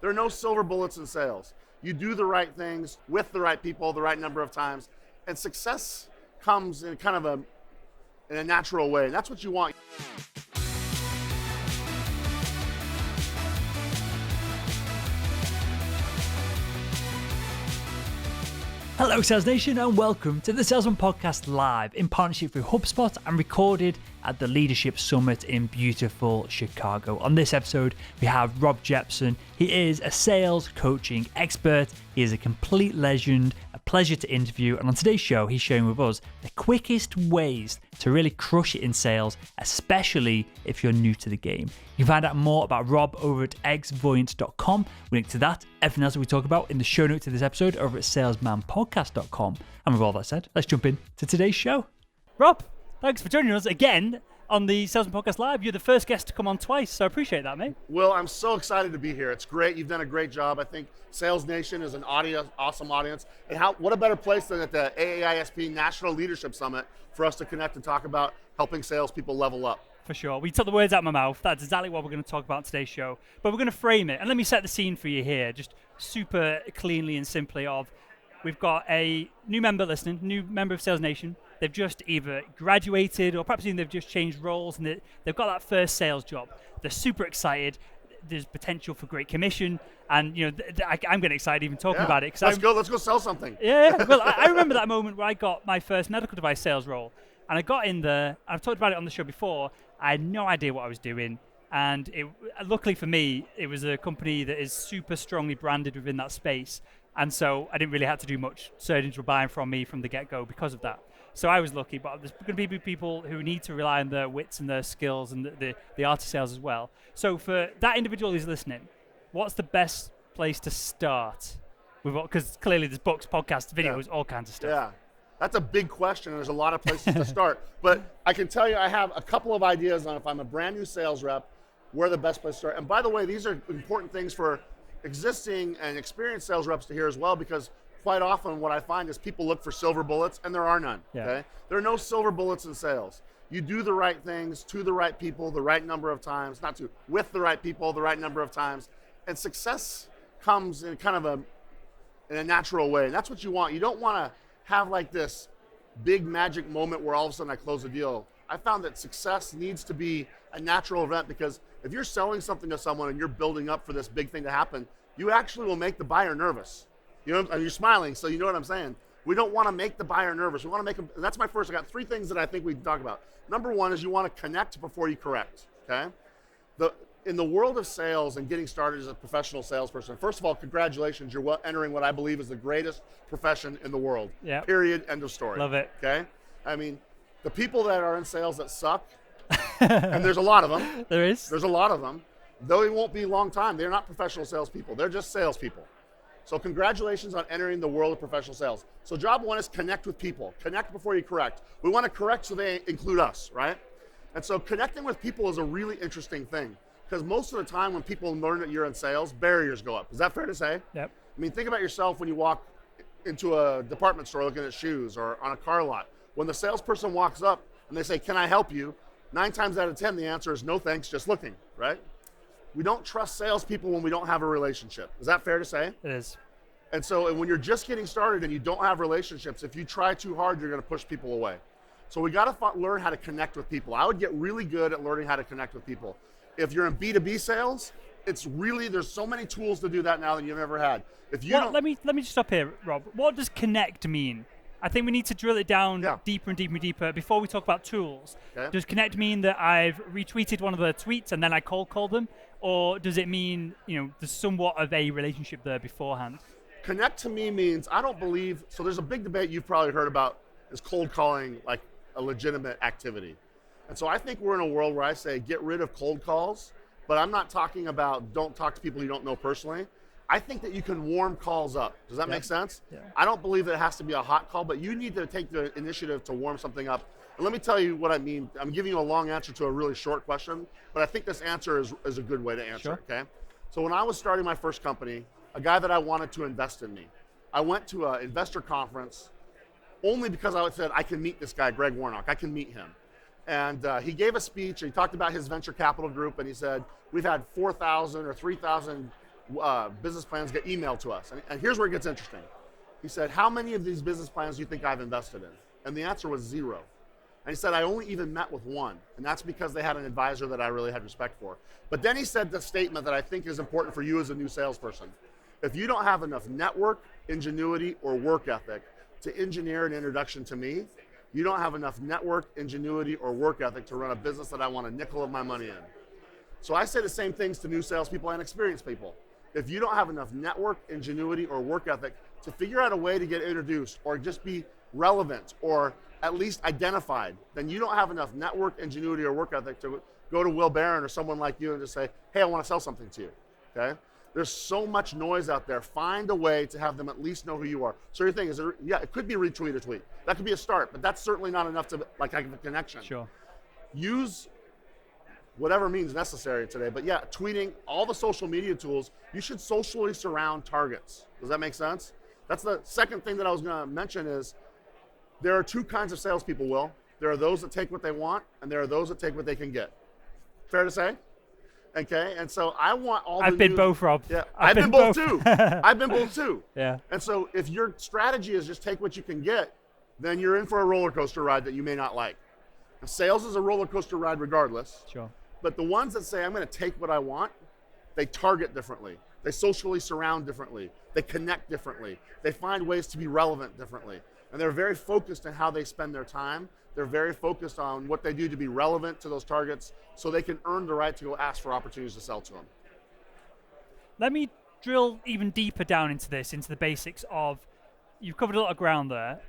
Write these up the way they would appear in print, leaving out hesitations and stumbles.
There are no silver bullets in sales. You do the right things with the right people the right number of times, and success comes in kind of in a natural way. And that's what you want. Hello Sales Nation and welcome to the Salesman Podcast live in partnership with HubSpot and recorded at the Leadership Summit in beautiful Chicago. On this episode, we have Rob Jeppsen. He is a sales coaching expert. He is a complete legend, a pleasure to interview. And on today's show, he's sharing with us the quickest ways to really crush it in sales, especially if you're new to the game. You can find out more about Rob over at xvoyant.com. We link to that, everything else that we talk about in the show notes to this episode over at salesmanpodcast.com. And with all that said, let's jump in to today's show. Rob, thanks for joining us again on the Salesman Podcast Live. You're the first guest to come on twice, so I appreciate that, mate. Will, I'm so excited to be here. It's great. You've done a great job. I think Sales Nation is an awesome audience. And what a better place than at the AAISP National Leadership Summit for us to connect and talk about helping salespeople level up. For sure. We took the words out of my mouth. That's exactly what we're going to talk about in today's show. But we're going to frame it. And let me set the scene for you here, just super cleanly and simply we've got a new member listening, new member of Sales Nation. They've just either graduated or perhaps even they've just changed roles and they've got that first sales job. They're super excited. There's potential for great commission. And, you know, I'm getting excited even talking about it. Let's go sell something. Yeah. Well, I remember that moment where I got my first medical device sales role. And I got in there, I've talked about it on the show before. I had no idea what I was doing. And luckily for me, it was a company that is super strongly branded within that space. And so I didn't really have to do much. Surgeons were buying from me from the get-go because of that. So I was lucky, but there's going to be people who need to rely on their wits and their skills and the art of sales as well. So for that individual who's listening, what's the best place to start? Because clearly there's books, podcasts, videos, all kinds of stuff. Yeah, that's a big question, and there's a lot of places to start. But I can tell you I have a couple of ideas on if I'm a brand new sales rep, where the best place to start. And by the way, these are important things for existing and experienced sales reps to hear as well, because quite often what I find is people look for silver bullets, and there are none. Yeah. Okay? There are no silver bullets in sales. You do the right things to the right people the right number of times, with the right people the right number of times, and success comes in kind of in a natural way. And that's what you want. You don't want to have like this big magic moment where all of a sudden I close a deal. I found that success needs to be a natural event, because if you're selling something to someone and you're building up for this big thing to happen, you actually will make the buyer nervous. You know, and you're smiling, so you know what I'm saying. We don't want to make the buyer nervous. We want to make them, and that's my first. I got three things that I think we can talk about. Number one is you want to connect before you correct, okay? In the world of sales and getting started as a professional salesperson, first of all, congratulations. You're entering what I believe is the greatest profession in the world. Yeah. Period, end of story. Love it. Okay? I mean, the people that are in sales that suck, and there's a lot of them. There's a lot of them. Though it won't be a long time, they're not professional salespeople. They're just salespeople. So congratulations on entering the world of professional sales. So job one is connect with people. Connect before you correct. We want to correct so they include us, right? And so connecting with people is a really interesting thing, because most of the time when people learn that you're in sales, barriers go up. Is that fair to say? Yep. I mean, think about yourself when you walk into a department store looking at shoes or on a car lot. When the salesperson walks up and they say, "Can I help you?" 9 times out of 10, the answer is no thanks, just looking, right? We don't trust salespeople when we don't have a relationship. Is that fair to say? It is. And so when you're just getting started and you don't have relationships, if you try too hard, you're going to push people away. So we got to learn how to connect with people. I would get really good at learning how to connect with people. If you're in B2B sales, there's so many tools to do that now than you've ever had. Let me just stop here, Rob. What does connect mean? I think we need to drill it down deeper and deeper and deeper before we talk about tools. Okay. Does connect mean that I've retweeted one of their tweets and then I cold call them? Or does it mean, there's somewhat of a relationship there beforehand? Connect to me means, I don't believe, so there's a big debate you've probably heard about, is cold calling like a legitimate activity? And so I think we're in a world where I say get rid of cold calls, but I'm not talking about don't talk to people you don't know personally. I think that you can warm calls up. Does that make sense? Yeah. I don't believe that it has to be a hot call, but you need to take the initiative to warm something up. And let me tell you what I mean. I'm giving you a long answer to a really short question, but I think this answer is a good way to answer, okay? So when I was starting my first company, a guy that I wanted to invest in me, I went to an investor conference only because I said, I can meet this guy, Greg Warnock, I can meet him. And he gave a speech, and he talked about his venture capital group, and he said, we've had 4,000 or 3,000 business plans get emailed to us. And here's where it gets interesting. He said, how many of these business plans do you think I've invested in? And the answer was 0. And he said, I only even met with 1. And that's because they had an advisor that I really had respect for. But then he said the statement that I think is important for you as a new salesperson. If you don't have enough network, ingenuity, or work ethic to engineer an introduction to me, you don't have enough network, ingenuity, or work ethic to run a business that I want a nickel of my money in. So I say the same things to new salespeople and experienced people. If you don't have enough network, ingenuity, or work ethic to figure out a way to get introduced or just be relevant or at least identified, then you don't have enough network, ingenuity, or work ethic to go to Will Barron or someone like you and just say, hey, I want to sell something to you, okay? There's so much noise out there. Find a way to have them at least know who you are. So your thing is, yeah, it could be retweet or tweet. That could be a start, but that's certainly not enough to like have a connection. Sure. Use whatever means necessary today. But yeah, tweeting, all the social media tools, you should socially surround targets. Does that make sense? That's the second thing that I was going to mention is there are 2 kinds of salespeople, Will. There are those that take what they want, and there are those that take what they can get. Fair to say? Okay, and so I want all I've been both, Rob. Yeah, I've been both too. I've been both too. Yeah. And so if your strategy is just take what you can get, then you're in for a roller coaster ride that you may not like. And sales is a roller coaster ride regardless. Sure. But the ones that say, I'm going to take what I want, they target differently. They socially surround differently. They connect differently. They find ways to be relevant differently. And they're very focused on how they spend their time. They're very focused on what they do to be relevant to those targets so they can earn the right to go ask for opportunities to sell to them. Let me drill even deeper down into this, into the basics of, you've covered a lot of ground there.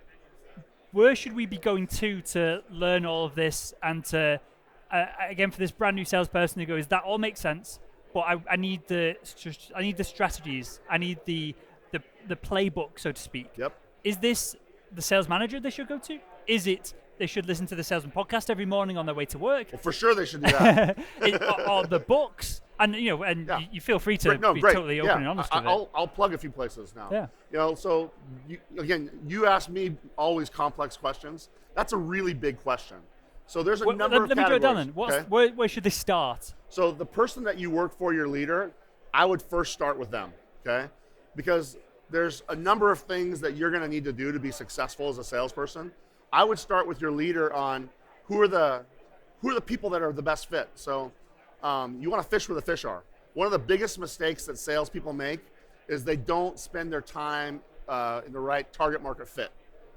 Where should we be going to learn all of this and to, again, for this brand new salesperson who goes, that all makes sense, but I need the strategies, I need the playbook, so to speak. Yep. Is this the sales manager they should go to? Is it they should listen to the Salesman Podcast every morning on their way to work? Well, for sure they should do that. or the books, and you feel free to be great. totally open and honest with it. I'll plug a few places now. Yeah. So you ask me always complex questions. That's a really big question. So there's a number of categories. Let me go down then. Where should they start? So the person that you work for, your leader, I would first start with them, okay? Because there's a number of things that you're going to need to do to be successful as a salesperson. I would start with your leader on who are the people that are the best fit. So you want to fish where the fish are. One of the biggest mistakes that salespeople make is they don't spend their time in the right target market fit,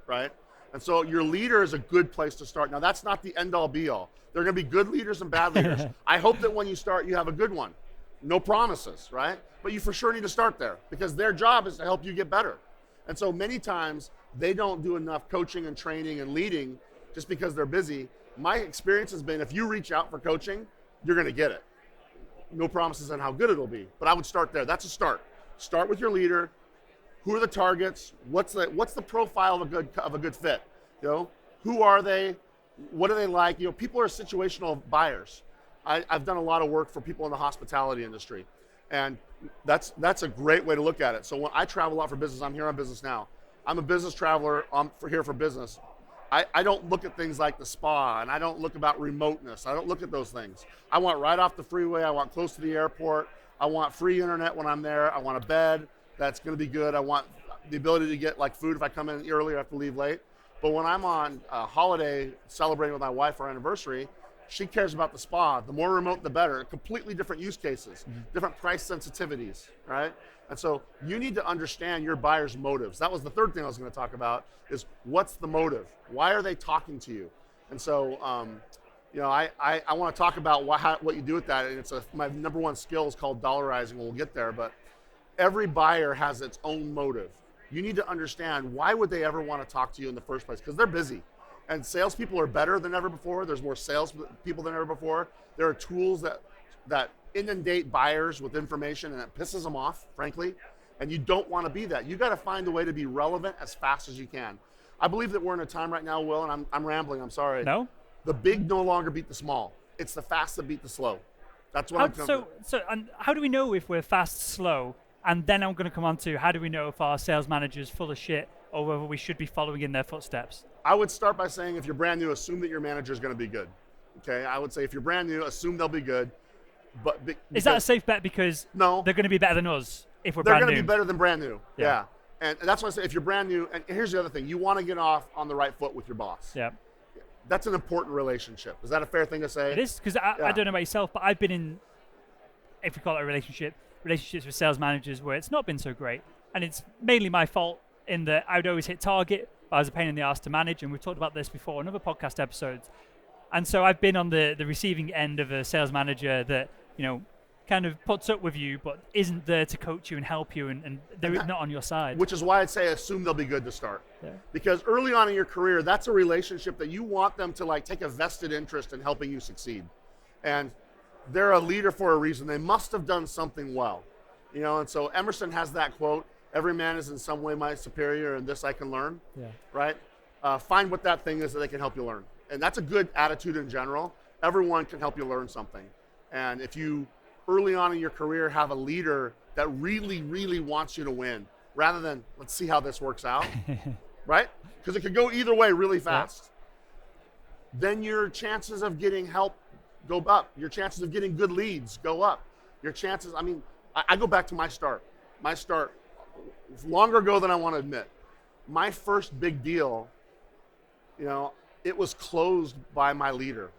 right? And so your leader is a good place to start. Now that's not the end all be all. There are going to be good leaders and bad leaders. I hope that when you start, you have a good one. No promises, right? But you for sure need to start there because their job is to help you get better. And so many times they don't do enough coaching and training and leading just because they're busy. My experience has been if you reach out for coaching, you're going to get it. No promises on how good it'll be, but I would start there. That's a start. Start with your leader. Who are the targets? What's the profile of a good fit? Who are they? What do they like? People are situational buyers. I've done a lot of work for people in the hospitality industry, and that's a great way to look at it. So when I travel a lot for business, I'm here on business now. I'm a business traveler. I'm here for business. I don't look at things like the spa, and I don't look about remoteness. I don't look at those things. I want right off the freeway. I want close to the airport. I want free internet when I'm there. I want a bed that's going to be good. I want the ability to get like food if I come in early or have to leave late. But when I'm on a holiday celebrating with my wife for our anniversary, she cares about the spa. The more remote, the better. Completely different use cases, different price sensitivities, right? And so you need to understand your buyer's motives. That was the third thing I was going to talk about is what's the motive? Why are they talking to you? And so, I want to talk about what you do with that. And my number one skill is called dollarizing. We'll get there, but every buyer has its own motive. You need to understand why would they ever want to talk to you in the first place? Because they're busy. And salespeople are better than ever before. There's more sales people than ever before. There are tools that inundate buyers with information and it pisses them off, frankly. And you don't want to be that. You got to find a way to be relevant as fast as you can. I believe that we're in a time right now, Will, and I'm rambling, I'm sorry. No? The big no longer beat the small. It's the fast that beat the slow. That's what I'm coming to. So and how do we know if we're fast, slow? And then I'm going to come on to how do we know if our sales manager's full of shit or whether we should be following in their footsteps? I would start by saying if you're brand new, assume that your manager is going to be good. Okay, I would say if you're brand new, assume they'll be good. Is that a safe bet because no, they're going to be better than us if we're they're brand new? They're going to be better than brand new. Yeah. And that's why I say if you're brand new, and here's the other thing, you want to get off on the right foot with your boss. Yeah. That's an important relationship. Is that a fair thing to say? It is, because I don't know about yourself, but I've been in, if we call it a relationships with sales managers where it's not been so great. And it's mainly my fault in that I would always hit target, but I was a pain in the ass to manage. And we've talked about this before in other podcast episodes. And so I've been on the receiving end of a sales manager that, kind of puts up with you, but isn't there to coach you and help you, and they're not on your side. Which is why I'd say assume they'll be good to start. Yeah. Because early on in your career, that's a relationship that you want them to take a vested interest in helping you succeed. And they're a leader for a reason. They must have done something well. And so Emerson has that quote, every man is in some way my superior, and this I can learn. Yeah. Right? Find what that thing is that they can help you learn. And that's a good attitude in general. Everyone can help you learn something. And if you early on in your career have a leader that really, really wants you to win, rather than let's see how this works out, right? Because it could go either way really fast. Yeah. Then your chances of getting help go up. Your chances of getting good leads go up. Your chances, I go back to my start. My start, longer ago than I want to admit. My first big deal, it was closed by my leader.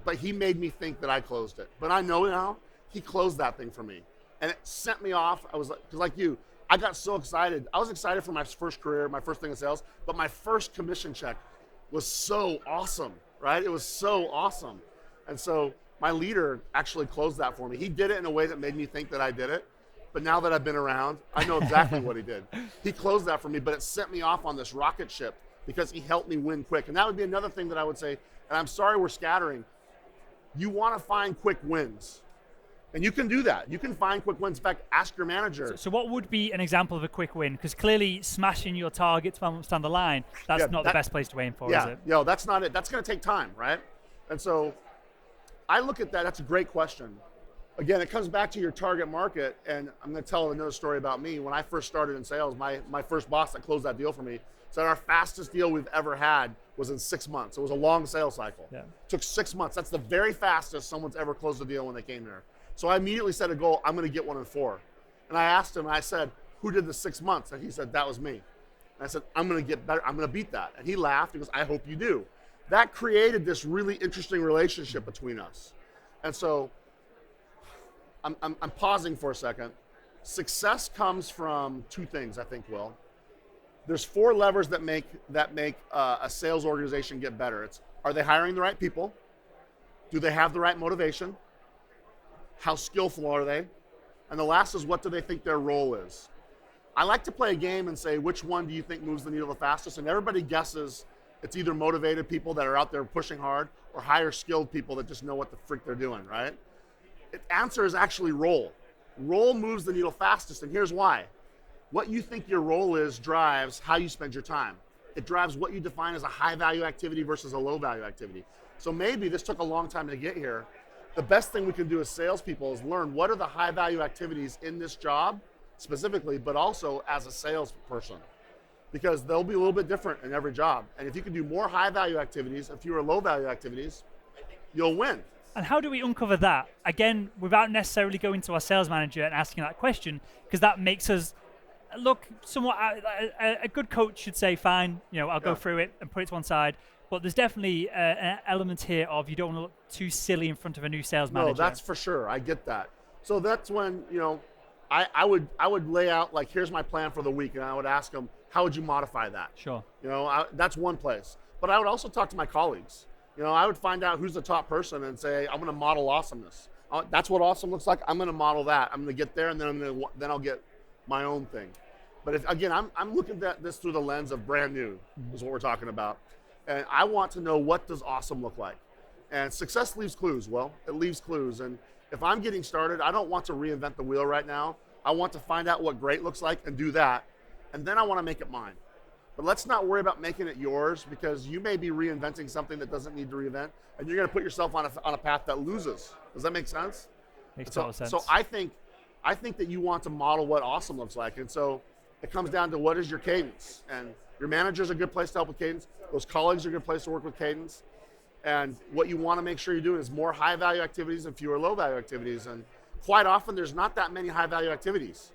But he made me think that I closed it. But I know now, he closed that thing for me. And it sent me off. I was like you, I got so excited. I was excited for my first career, my first thing in sales, but my first commission check was so awesome, right? It was so awesome. And so my leader actually closed that for me. He did it in a way that made me think that I did it. But now that I've been around, I know exactly what he did. He closed that for me, but it sent me off on this rocket ship because he helped me win quick. And that would be another thing that I would say, and I'm sorry we're scattering, you want to find quick wins. And you can do that. You can find quick wins. In fact, ask your manager. So what would be an example of a quick win? Because clearly smashing your target 12 months down the line, that's not the best place to aim for, is it? Yeah, that's not it. That's going to take time, right? And so I look at that. That's a great question. Again, it comes back to your target market. And I'm going to tell another story about me. When I first started in sales, my first boss that closed that deal for me said our fastest deal we've ever had was in 6 months. It was a long sales cycle. Yeah. It took 6 months. That's the very fastest someone's ever closed a deal when they came there. So I immediately set a goal, I'm going to get 1 in 4. And I asked him, I said, who did the 6 months? And he said, that was me. And I said, I'm going to get better. I'm going to beat that. And he laughed. He goes, I hope you do. That created this really interesting relationship between us. And so I'm pausing for a second. Success comes from 2 things, I think, Will. There's 4 levers that make a sales organization get better. It's, are they hiring the right people? Do they have the right motivation? How skillful are they? And the last is, what do they think their role is? I like to play a game and say, which one do you think moves the needle the fastest? And everybody guesses it's either motivated people that are out there pushing hard or higher skilled people that just know what the frick they're doing, right? The answer is actually role. Role moves the needle fastest, and here's why. What you think your role is drives how you spend your time. It drives what you define as a high value activity versus a low value activity. So maybe this took a long time to get here. The best thing we can do as salespeople is learn what are the high value activities in this job specifically, but also as a salesperson, because they'll be a little bit different in every job. And if you can do more high value activities and fewer low value activities, you'll win. And how do we uncover that? Again, without necessarily going to our sales manager and asking that question, because that makes us look somewhat, a good coach should say, fine, I'll go through it and put it to one side. But there's definitely an element here of you don't want to look too silly in front of a new sales manager. No, that's for sure. I get that. So that's when, I would lay out, like, here's my plan for the week. And I would ask them, how would you modify that? Sure. That's one place. But I would also talk to my colleagues. I would find out who's the top person and say, I'm going to model awesomeness. That's what awesome looks like. I'm going to model that. I'm going to get there, and then I'll get my own thing. But again, I'm looking at this through the lens of brand new, is what we're talking about. And I want to know, what does awesome look like? And success leaves clues. Well, it leaves clues. And if I'm getting started, I don't want to reinvent the wheel right now. I want to find out what great looks like and do that. And then I want to make it mine. But let's not worry about making it yours, because you may be reinventing something that doesn't need to reinvent, and you're going to put yourself on a path that loses. Does that make sense? Makes total sense. So I think that you want to model what awesome looks like. And so it comes down to, what is your cadence? And your manager's a good place to help with cadence. Those colleagues are a good place to work with cadence. And what you want to make sure you're doing is more high-value activities and fewer low-value activities. And quite often, there's not that many high-value activities.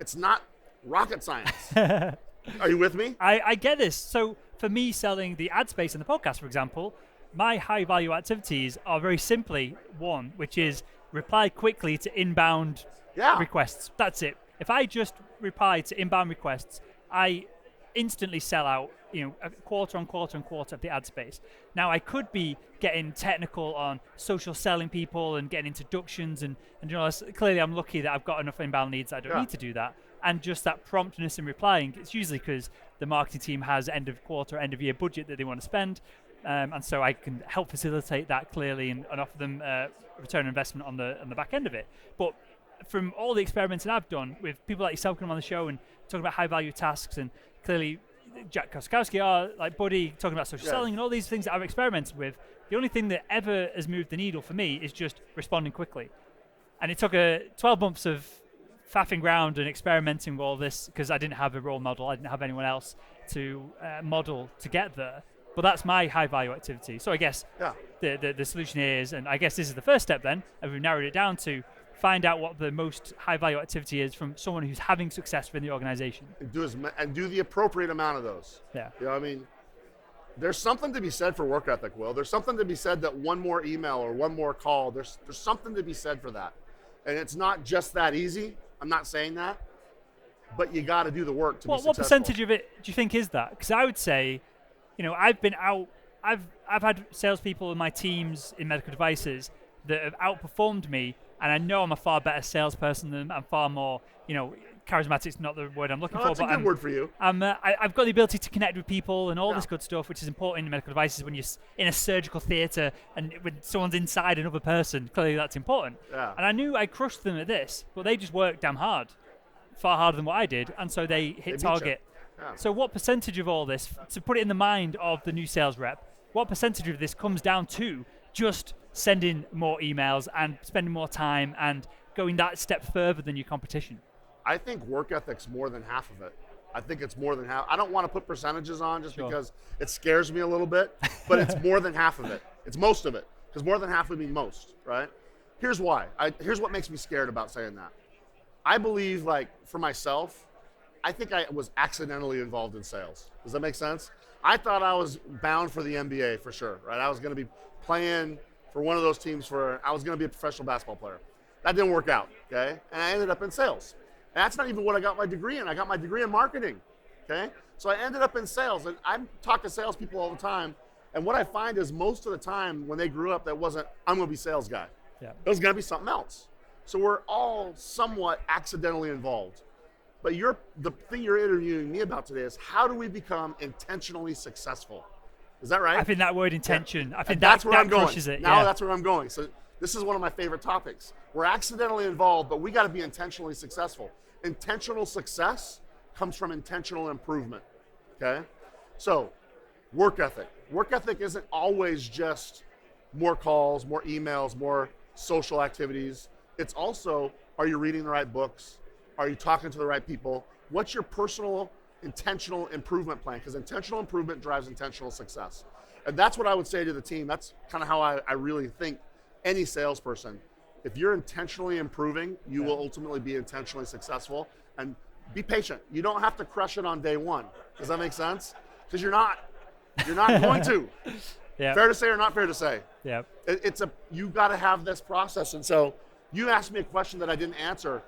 It's not rocket science. Are you with me? I get this. So for me, selling the ad space in the podcast, for example, my high-value activities are very simply one, which is reply quickly to inbound requests. That's it. If I just reply to inbound requests, I instantly sell out, a quarter on quarter and quarter of the ad space. Now, I could be getting technical on social selling people and getting introductions, and clearly I'm lucky that I've got enough inbound leads that I don't need to do that. And just that promptness in replying, it's usually because the marketing team has end of quarter, end of year budget that they want to spend. And so I can help facilitate that clearly and offer them return on investment on the back end of it. But from all the experimenting I've done with people like yourself coming on the show and talking about high value tasks, and clearly Jack Koskowski, like Buddy, talking about social selling and all these things that I've experimented with, the only thing that ever has moved the needle for me is just responding quickly. And it took 12 months of faffing around and experimenting with all this because I didn't have a role model. I didn't have anyone else to model to get there. But that's my high value activity. So I guess the solution is, and I guess this is the first step then, and we've narrowed it down to find out what the most high value activity is from someone who's having success within the organization. And do the appropriate amount of those. Yeah. There's something to be said for work ethic, Will. There's something to be said that one more email or one more call, there's something to be said for that. And it's not just that easy. I'm not saying that. But you got to do the work to be successful. What percentage of it do you think is that? Because I would say, I've been out, I've had salespeople in my teams in medical devices that have outperformed me, and I know I'm a far better salesperson than I'm far more, charismatic's not the word I'm looking for. That's a good word for you. I've got the ability to connect with people and all this good stuff, which is important in medical devices when you're in a surgical theatre and when someone's inside another person. Clearly that's important. Yeah. And I knew I crushed them at this, but they just worked damn hard, far harder than what I did, and so they hit target. Yeah. So what percentage of all this, to put it in the mind of the new sales rep, what percentage of this comes down to just sending more emails and spending more time and going that step further than your competition? I think work ethic's more than half of it. I think it's more than half. I don't want to put percentages on just because it scares me a little bit, but it's more than half of it. It's most of it, because more than half would mean most, right? Here's why. Here's what makes me scared about saying that. I believe, for myself, I think I was accidentally involved in sales. Does that make sense? I thought I was bound for the NBA for sure, right? I was going to be playing for one of those teams I was going to be a professional basketball player. That didn't work out, okay? And I ended up in sales. And that's not even what I got my degree in. I got my degree in marketing, okay? So I ended up in sales, and I talk to salespeople all the time, and what I find is most of the time when they grew up, that wasn't, I'm going to be sales guy. Yeah. It was going to be something else. So we're all somewhat accidentally involved. But the thing you're interviewing me about today is how do we become intentionally successful? Is that right? I think that word intention, I think that's where I'm going. Crushes it. Now that's where I'm going. So this is one of my favorite topics. We're accidentally involved, but we got to be intentionally successful. Intentional success comes from intentional improvement, okay? So work ethic. Work ethic isn't always just more calls, more emails, more social activities. It's also, are you reading the right books? Are you talking to the right people? What's your personal intentional improvement plan? Because intentional improvement drives intentional success. And that's what I would say to the team. That's kind of how I really think any salesperson, if you're intentionally improving, you will ultimately be intentionally successful. And be patient. You don't have to crush it on day one. Does that make sense? Because you're not going to. Yep. Fair to say or not fair to say? Yeah. You got to have this process. And so you asked me a question that I didn't answer.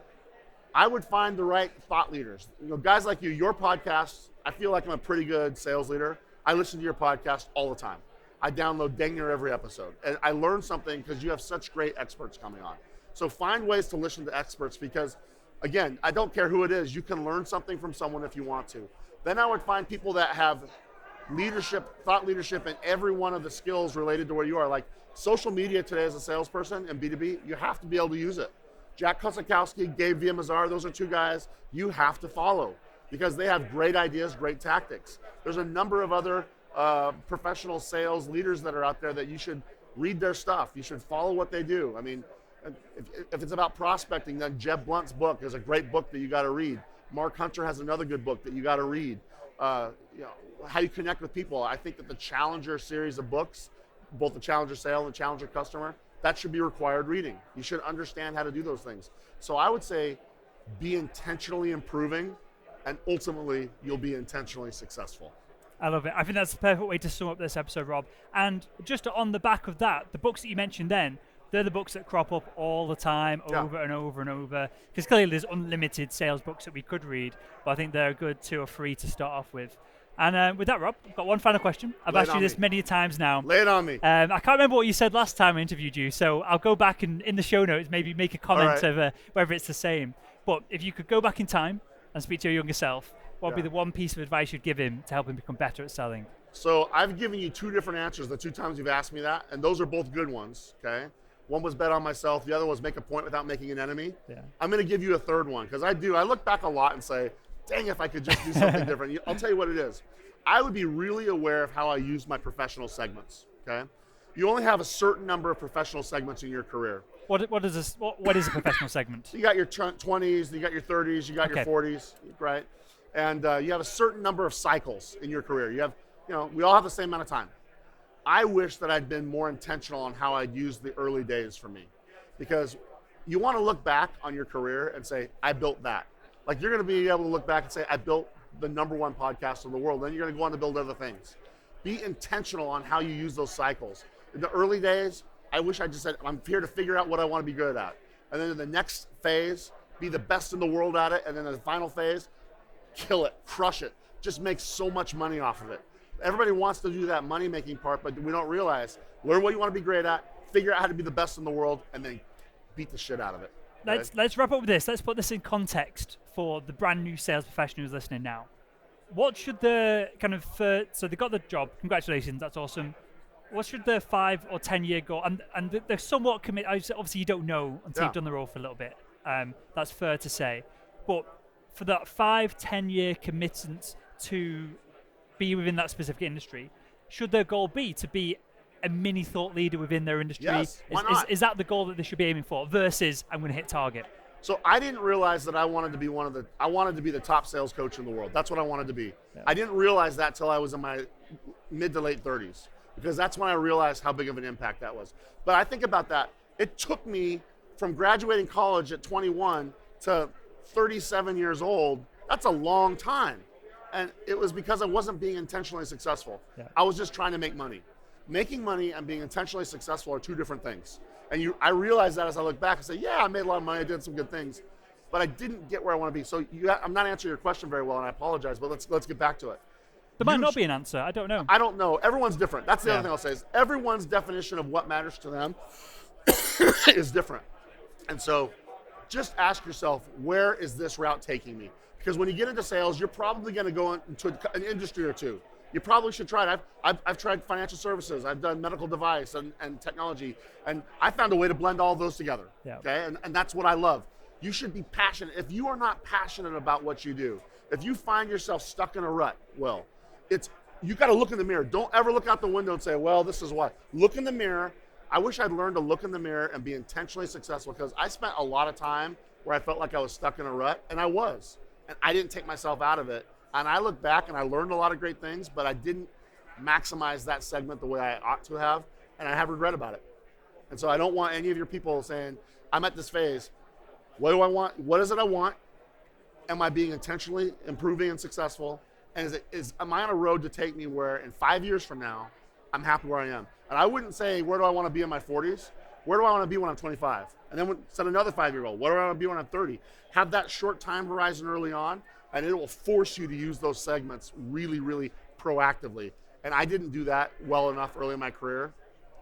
I would find the right thought leaders. Guys like you, your podcast, I feel like I'm a pretty good sales leader. I listen to your podcast all the time. I download dang near every episode. And I learn something because you have such great experts coming on. So find ways to listen to experts because, again, I don't care who it is. You can learn something from someone if you want to. Then I would find people that have leadership, thought leadership, and every one of the skills related to where you are. Like social media today as a salesperson and B2B, you have to be able to use it. Jack Kosikowski, Gabe Villamazar, those are two guys you have to follow because they have great ideas, great tactics. There's a number of other professional sales leaders that are out there that you should read their stuff. You should follow what they do. I mean, if it's about prospecting, then Jeb Blunt's book is a great book that you got to read. Mark Hunter has another good book that you got to read. How you connect with people. I think that the Challenger series of books, both the challenger sale and the challenger customer, that should be required reading. You should understand how to do those things. So I would say be intentionally improving, and ultimately you'll be intentionally successful. I love it. I think that's the perfect way to sum up this episode, Rob. And just on the back of that, the books that you mentioned then, they're the books that crop up all the time, over and over and over. Because clearly there's unlimited sales books that we could read, but I think they're a good 2 or 3 to start off with. And with that, Rob, I've got one final question. I've asked you this many times now. Lay it on me. I can't remember what you said last time I interviewed you, so I'll go back and in the show notes maybe make a comment of whether it's the same. But if you could go back in time and speak to your younger self, what would be the one piece of advice you'd give him to help him become better at selling? So I've given you 2 different answers the 2 times you've asked me that, and those are both good ones, okay? One was bet on myself, the other was make a point without making an enemy. Yeah. I'm gonna give you a third one, because I look back a lot and say, dang, if I could just do something different. I'll tell you what it is. I would be really aware of how I use my professional segments, okay? You only have a certain number of professional segments in your career. What is a professional segment? You got your 20s, you got your 30s, you got your 40s, right? And you have a certain number of cycles in your career. We all have the same amount of time. I wish that I'd been more intentional on how I'd use the early days for me, because you want to look back on your career and say, I built that. Like, you're going to be able to look back and say, I built the #1 podcast in the world. Then you're going to go on to build other things. Be intentional on how you use those cycles. In the early days, I wish I just said, I'm here to figure out what I want to be good at. And then in the next phase, be the best in the world at it. And then in the final phase, kill it, crush it. Just make so much money off of it. Everybody wants to do that money-making part, but we don't realize, learn what you want to be great at, figure out how to be the best in the world, and then beat the shit out of it. Let's wrap up with this. Let's put this in context for the brand new sales professionals listening now. What should the so they got the job, congratulations, that's awesome. What should the 5 or 10 year goal, and they're somewhat committed, obviously you don't know until you've done the role for a little bit, that's fair to say, but for that 5-10 year commitment to be within that specific industry, should their goal be to be a mini thought leader within their industry? Yes, why not? Is that the goal that they should be aiming for versus I'm going to hit target? So I didn't realize that I wanted to be the top sales coach in the world. That's what I wanted to be. Yeah. I didn't realize that till I was in my mid to late 30s, because that's when I realized how big of an impact that was. But I think about that. It took me from graduating college at 21 to 37 years old. That's a long time. And it was because I wasn't being intentionally successful. Yeah. I was just trying to make money. Making money and being intentionally successful are 2 different things. And I realized that as I look back and say, yeah, I made a lot of money, I did some good things, but I didn't get where I want to be. So I'm not answering your question very well, and I apologize, but let's get back to it. There might not be an answer. I don't know. I don't know. Everyone's different. That's the other thing I'll say is everyone's definition of what matters to them is different. And so just ask yourself, where is this route taking me? Because when you get into sales, you're probably going to go into an industry or 2. You probably should try it. I've tried financial services. I've done medical device and technology. And I found a way to blend all those together. Yeah. Okay. And that's what I love. You should be passionate. If you are not passionate about what you do, if you find yourself stuck in a rut, you got to look in the mirror. Don't ever look out the window and say, well, this is what. Look in the mirror. I wish I'd learned to look in the mirror and be intentionally successful, because I spent a lot of time where I felt like I was stuck in a rut, and I was. And I didn't take myself out of it. And I look back and I learned a lot of great things, but I didn't maximize that segment the way I ought to have, and I have regret about it. And so I don't want any of your people saying, I'm at this phase. What do I want? What is it I want? Am I being intentionally improving and successful? And am I on a road to take me where in 5 years from now, I'm happy where I am? And I wouldn't say, where do I want to be in my 40s? Where do I want to be when I'm 25? And then set another 5-year goal. What do I want to be when I'm 30? Have that short time horizon early on, and it will force you to use those segments really, really proactively. And I didn't do that well enough early in my career.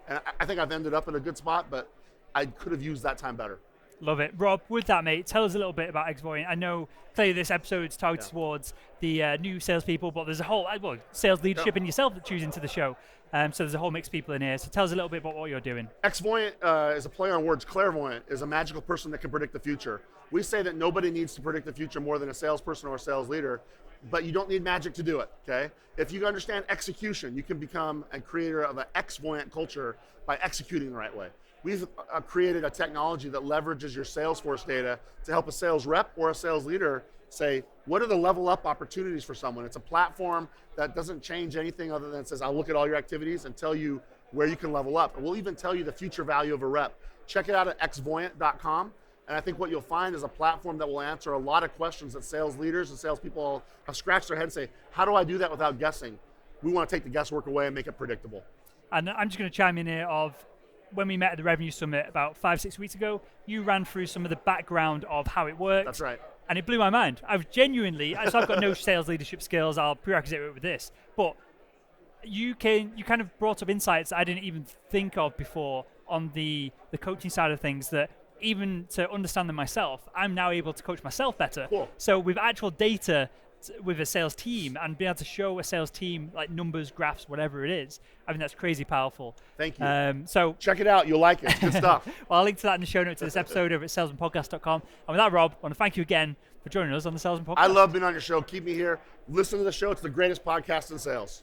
And I think I've ended up in a good spot, but I could have used that time better. Love it. Rob, with that, mate, tell us a little bit about Xvoyant. I know clearly this episode's targeted towards the new salespeople, but there's a whole sales leadership in yourself that tunes into the show. So there's a whole mix of people in here. So tell us a little bit about what you're doing. Xvoyant is a play on words. Clairvoyant is a magical person that can predict the future. We say that nobody needs to predict the future more than a salesperson or a sales leader, but you don't need magic to do it, okay? If you understand execution, you can become a creator of an Xvoyant culture by executing the right way. We've created a technology that leverages your Salesforce data to help a sales rep or a sales leader say, what are the level up opportunities for someone? It's a platform that doesn't change anything other than it says, I'll look at all your activities and tell you where you can level up. And we'll even tell you the future value of a rep. Check it out at xvoyant.com. And I think what you'll find is a platform that will answer a lot of questions that sales leaders and salespeople have scratched their head and say, how do I do that without guessing? We want to take the guesswork away and make it predictable. And I'm just going to chime in here of when we met at the Revenue Summit about 5-6 weeks ago, you ran through some of the background of how it worked. That's right. And it blew my mind. I was genuinely, so I've got no sales leadership skills, I'll prerequisite it with this. But you kind of brought up insights I didn't even think of before on the coaching side of things, that even to understand them myself, I'm now able to coach myself better. Cool. So with actual data with a sales team and being able to show a sales team like numbers, graphs, whatever it is, I think that's crazy powerful. Thank you. So check it out. You'll like it. It's good stuff. Well, I'll link to that in the show notes to this episode over at salesmanpodcast.com. And with that, Rob, I want to thank you again for joining us on the Salesman Podcast. I love being on your show. Keep me here. Listen to the show. It's the greatest podcast in sales.